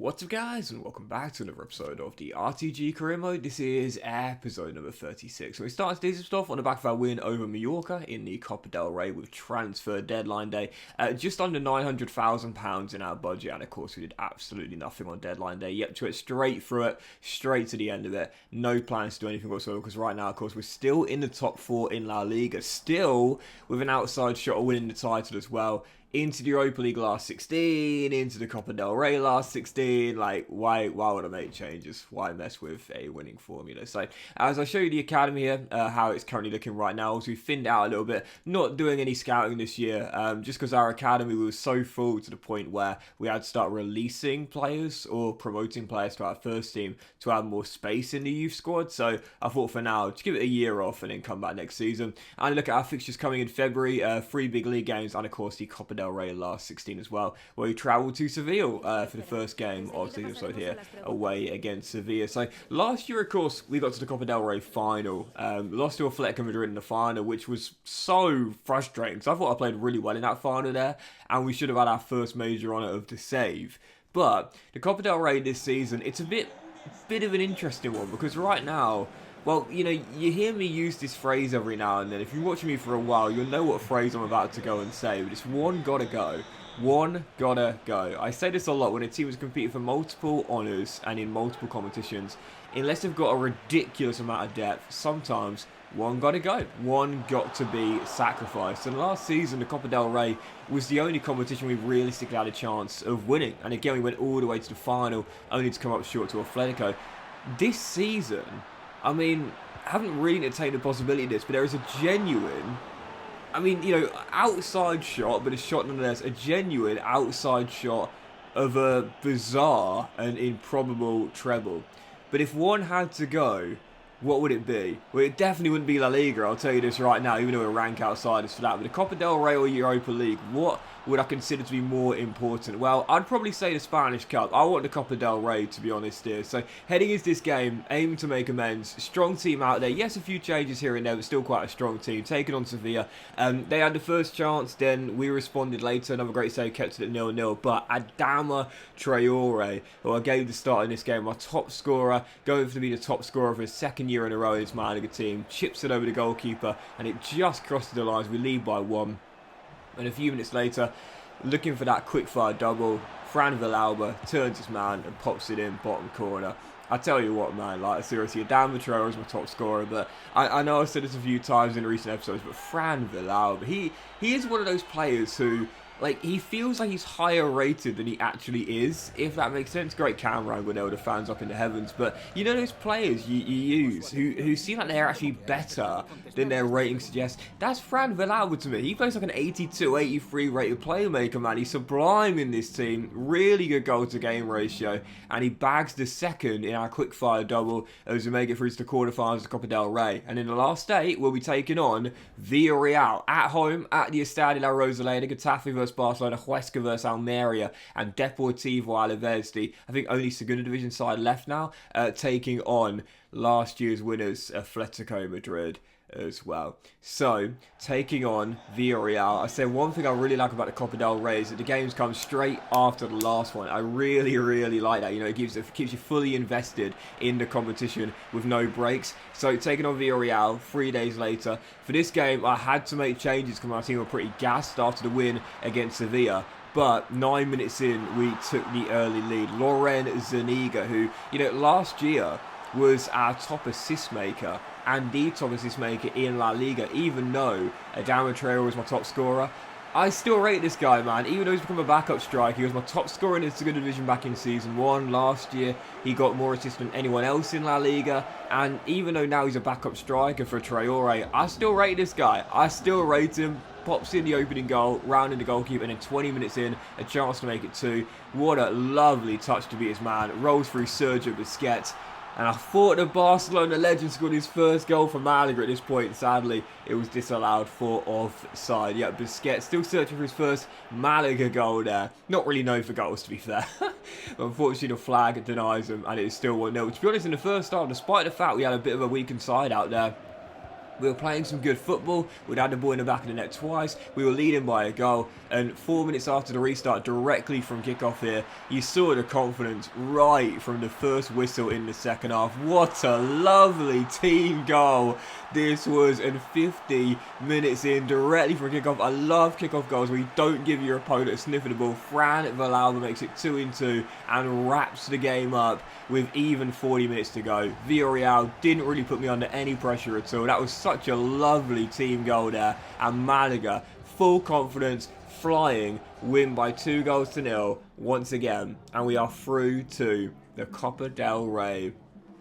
What's up guys, and welcome back to another episode of the RTG Career Mode. This is episode number 36. So we started today's stuff on the back of our win over Mallorca in the Copa del Rey with transfer deadline day. Just under £900,000 in our budget, and of course we did absolutely nothing on deadline day. Yep, to it straight through it, straight to the end of it. No plans to do anything whatsoever, because right now, of course, we're still in the top 4 in La Liga, still with an outside shot of winning the title as well. Into the Europa League last 16, into the Copa del Rey last 16, like, why would I make changes? Why mess with a winning formula? So, as I show you the academy here, how it's currently looking right now, so we thinned out a little bit, not doing any scouting this year, just because our academy was so full to the point where we had to start releasing players or promoting players to our first team to have more space in the youth squad. So, I thought for now, just give it a year off and then come back next season. And look at our fixtures coming in February, 3 big league games, and of course the Copa del Rey last 16 as well, where we travelled to Sevilla for the first game of the episode here, away against Sevilla. So last year, of course, we got to the Copa del Rey final, lost to Atletico Madrid in the final, which was so frustrating, because I thought I played really well in that final there, and we should have had our first major honour of the save. But the Copa del Rey this season, it's a bit of an interesting one, because right now, well, you know, you hear me use this phrase every now and then. If you're watching me for a while, you'll know what phrase I'm about to go and say. But it's one gotta go. One gotta go. I say this a lot when a team is competing for multiple honours and in multiple competitions. Unless they've got a ridiculous amount of depth, sometimes one gotta go. One got to be sacrificed. And last season, the Copa del Rey was the only competition we realistically had a chance of winning. And again, we went all the way to the final, only to come up short to Atletico. This season, I mean, I haven't really entertained the possibility of this, but there is a genuine, I mean, you know, outside shot, but a shot nonetheless, a genuine outside shot of a bizarre and improbable treble. But if one had to go, what would it be? Well, it definitely wouldn't be La Liga, I'll tell you this right now, even though we're rank outsiders for that. But the Copa del Rey or Europa League, what would I consider to be more important? Well, I'd probably say the Spanish Cup. I want the Copa del Rey, to be honest here. So, heading into this game, aiming to make amends. Strong team out there. Yes, a few changes here and there, but still quite a strong team. Taking on Sevilla. They had the first chance, then we responded later. Another great save, kept it at 0-0. But Adama Traore, who I gave the start in this game, my top scorer, going to be the top scorer for his second year in a row in his Malaga team, chips it over the goalkeeper, and it just crosses the lines. We lead by 1. And a few minutes later, looking for that quick-fire double, Fran Villalba turns his man and pops it in bottom corner. I tell you what, man, like, seriously, Adama Traore is my top scorer, but I know I've said this a few times in recent episodes, but Fran Villalba, he is one of those players who, like, he feels like he's higher rated than he actually is, if that makes sense. Great camera angle there with the fans up in the heavens, but you know those players you use who seem like they're actually better than their rating suggests? That's Fran Villalba to me. He plays like an 82, 83 rated playmaker, man. He's sublime in this team. Really good goal to game ratio, and he bags the second in our quickfire double as we make it through to the quarterfinals of the Copa del Rey. And in the last 8, we'll be taking on Villarreal at home at the Estadio La Rosaleda. Getafe versus Barcelona, Huesca versus Almeria, and Deportivo Alaves, I think only Segunda Division side left now, taking on last year's winners, Atletico Madrid as well. So, taking on Villarreal. I said one thing I really like about the Copa del Rey is that the games come straight after the last one. I really like that. You know, it keeps you fully invested in the competition with no breaks. So, taking on Villarreal 3 days later. For this game, I had to make changes because my team were pretty gassed after the win against Sevilla. But 9 minutes in, we took the early lead. Loren Zuniga, who, you know, last year was our top assist maker and the top assist maker in La Liga, even though Adama Traore was my top scorer. I still rate this guy, man. Even though he's become a backup striker, he was my top scorer in the Segunda Division back in Season 1. Last year, he got more assists than anyone else in La Liga. And even though now he's a backup striker for Traore, I still rate this guy. I still rate him. Pops in the opening goal, rounding the goalkeeper, and then 20 minutes in, a chance to make it 2. What a lovely touch to beat his man. Rolls through Sergio Busquets. And I thought the Barcelona legend scored his first goal for Malaga at this point. Sadly, it was disallowed for offside. Yeah, Busquets still searching for his first Malaga goal there. Not really known for goals, to be fair. Unfortunately, the flag denies him, and it is still 1-0. To be honest, in the first half, despite the fact we had a bit of a weakened side out there, We were playing some good football. We'd had the ball in the back of the net twice. We were leading by a goal. And 4 minutes after the restart, directly from kickoff here, you saw the confidence right from the first whistle in the second half. What a lovely team goal this was. And 50 minutes in, directly from kickoff. I love kickoff goals where you don't give your opponent a sniff of the ball. Fran Villalba makes it 2-2 and wraps the game up with even 40 minutes to go. Villarreal didn't really put me under any pressure at all. That was such a lovely team goal there. And Malaga, full confidence, flying, win by 2-0 once again. And we are through to the Copa del Rey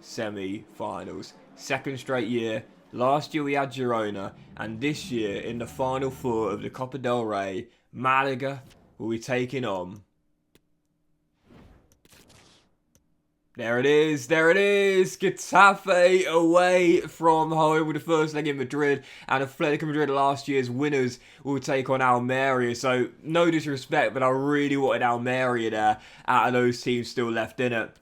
semi-finals. Second straight year. Last year we had Girona. And this year, in the final four of the Copa del Rey, Malaga will be taking on... There it is, Getafe away from home with the first leg in Madrid, and Atletico Madrid, last year's winners, will take on Almeria. So, no disrespect, but I really wanted Almeria there out of those teams still left in it.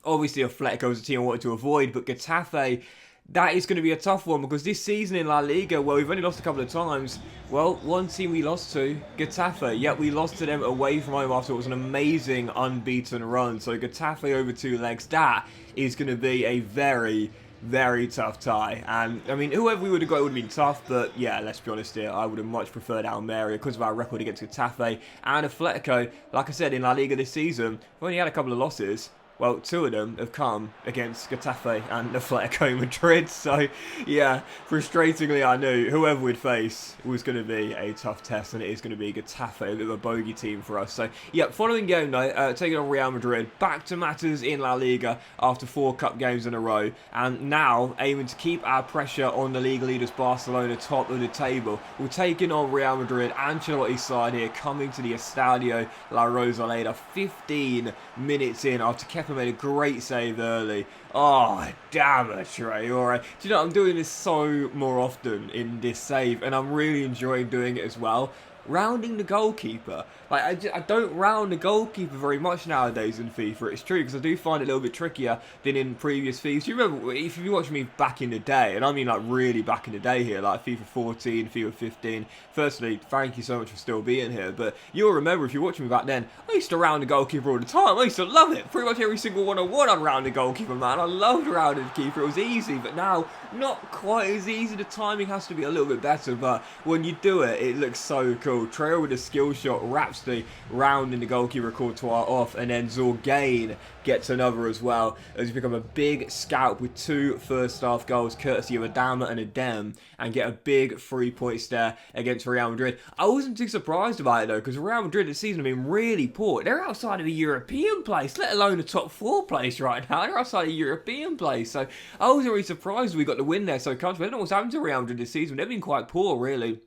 Obviously, Atletico is a team I wanted to avoid, but Getafe, that is going to be a tough one, because this season in La Liga, well, we've only lost a couple of times. Well, one team we lost to, Getafe. Yet we lost to them away from home after it was an amazing unbeaten run. So Getafe over 2 legs, that is going to be a very, very tough tie. And, I mean, whoever we would have got, it would have been tough. But, yeah, let's be honest here, I would have much preferred Almeria because of our record against Getafe. And Atletico, like I said, in La Liga this season, we've only had a couple of losses. Well, 2 of them have come against Getafe and Atletico Madrid. So, yeah, frustratingly, I knew whoever we'd face was going to be a tough test, and it is going to be Getafe, a bit of a bogey team for us. So, yeah, following game, though, taking on Real Madrid, back to matters in La Liga after 4 cup games in a row, and now aiming to keep our pressure on the league leaders Barcelona top of the table. We're taking on Real Madrid, Ancelotti's side here, coming to the Estadio La Rosaleda 15 minutes in after Kepa made a great save early. Oh, damn it, Trey. Alright. Do you know, I'm doing this so more often in this save, and I'm really enjoying doing it as well. Rounding the goalkeeper. Like, I don't round the goalkeeper very much nowadays in FIFA. It's true, because I do find it a little bit trickier than in previous FIFAs. Do you remember, if you watched me back in the day, and I mean like really back in the day here, like FIFA 14, FIFA 15. Firstly, thank you so much for still being here, but you'll remember if you're watching me back then, I used to round the goalkeeper all the time. I used to love it. Pretty much every single one-on-one I'd round the goalkeeper, man. I loved rounding the keeper. It was easy, but now, not quite as easy. The timing has to be a little bit better, but when you do it, it looks so cool. Trail with a skill shot wraps the round in the goalkeeper Courtois off, and then Zorgain gets another as well, as we become a big scalp with 2 first half goals courtesy of Adama and Adem, and get a big 3 points there against Real Madrid. I wasn't too surprised about it though, because Real Madrid this season have been really poor. They're outside of a European place, let alone a top 4 place right now. They're outside of a European place, so I wasn't really surprised we got the win there so comfortably. I don't know what's happened to Real Madrid this season. They've been quite poor, really.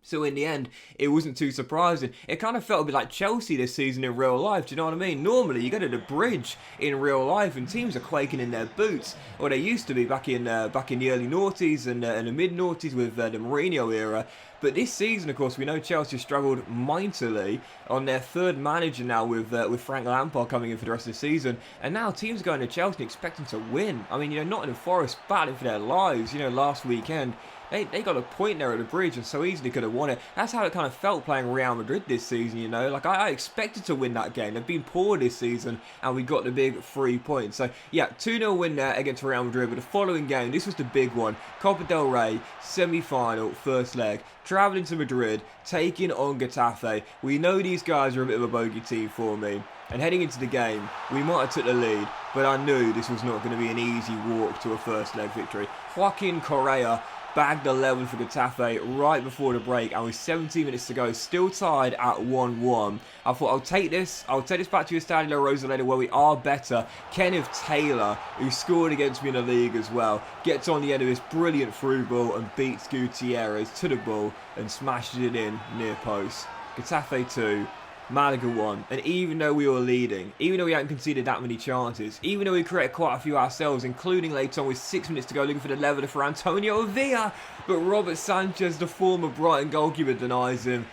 So in the end, it wasn't too surprising. It kind of felt a bit like Chelsea this season in real life, do you know what I mean? Normally, you go to the bridge in real life and teams are quaking in their boots. Or they used to be back in the early noughties and the mid-noughties with the Mourinho era. But this season, of course, we know Chelsea struggled mightily on their 3rd manager now with Frank Lampard coming in for the rest of the season. And now teams are going to Chelsea expecting to win. I mean, you know, Nottingham Forest battling for their lives, you know, last weekend. They got a point there at the bridge and so easily could have won it. That's how it kind of felt playing Real Madrid this season, you know. Like, I expected to win that game. They've been poor this season and we got the big 3 points. So, yeah, 2-0 win there against Real Madrid. But the following game, this was the big one. Copa del Rey, semi-final, first leg. Travelling to Madrid, taking on Getafe. We know these guys are a bit of a bogey team for me. And heading into the game, we might have took the lead, but I knew this was not going to be an easy walk to a first leg victory. Joaquin Correa bagged a level for Getafe right before the break, and with 17 minutes to go, still tied at 1-1. I thought, I'll take this back to Estadio La Rosaleda where we are better. Kenneth Taylor, who scored against me in the league as well, gets on the end of this brilliant through ball and beats Gutierrez to the ball and smashes it in near post. Getafe 2. Malaga 1, and even though we were leading, even though we hadn't conceded that many chances, even though we created quite a few ourselves, including later on with 6 minutes to go looking for the leveller for Antonio Villa, but Robert Sanchez, the former Brighton goalkeeper, denies him.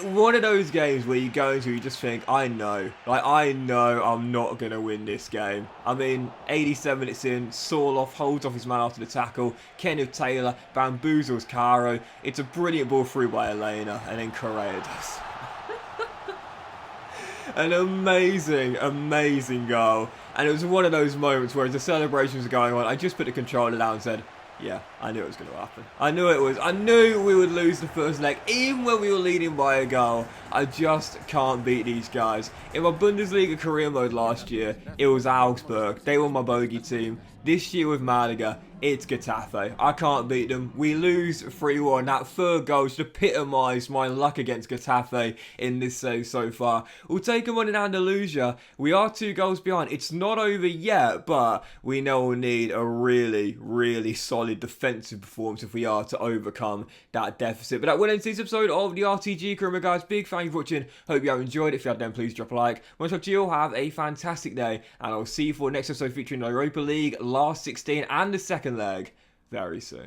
One of those games where you go into, you just think, I know I'm not going to win this game. I mean, 87 minutes in, Sorloth holds off his man after the tackle, Kenneth Taylor bamboozles Caro, it's a brilliant ball through by Elena, and then Correa does. An amazing, amazing goal. And it was one of those moments where as the celebrations were going on, I just put the controller down and said, yeah, I knew it was going to happen. I knew we would lose the first leg, even when we were leading by a goal. I just can't beat these guys. In my Bundesliga career mode last year, it was Augsburg. They were my bogey team. This year with Malaga, it's Getafe. I can't beat them. We lose 3-1. That third goal should epitomise my luck against Getafe in this save so far. We'll take them on in Andalusia. We are 2 goals behind. It's not over yet, but we know we'll need a really, really solid defensive performance if we are to overcome that deficit. But that will end today's episode of the RTG Career, guys. Big thank you for watching. Hope you have enjoyed. If you have, then please drop a like. Much love to you all. Have a fantastic day, and I'll see you for the next episode featuring the Europa League last 16 and the second leg very soon.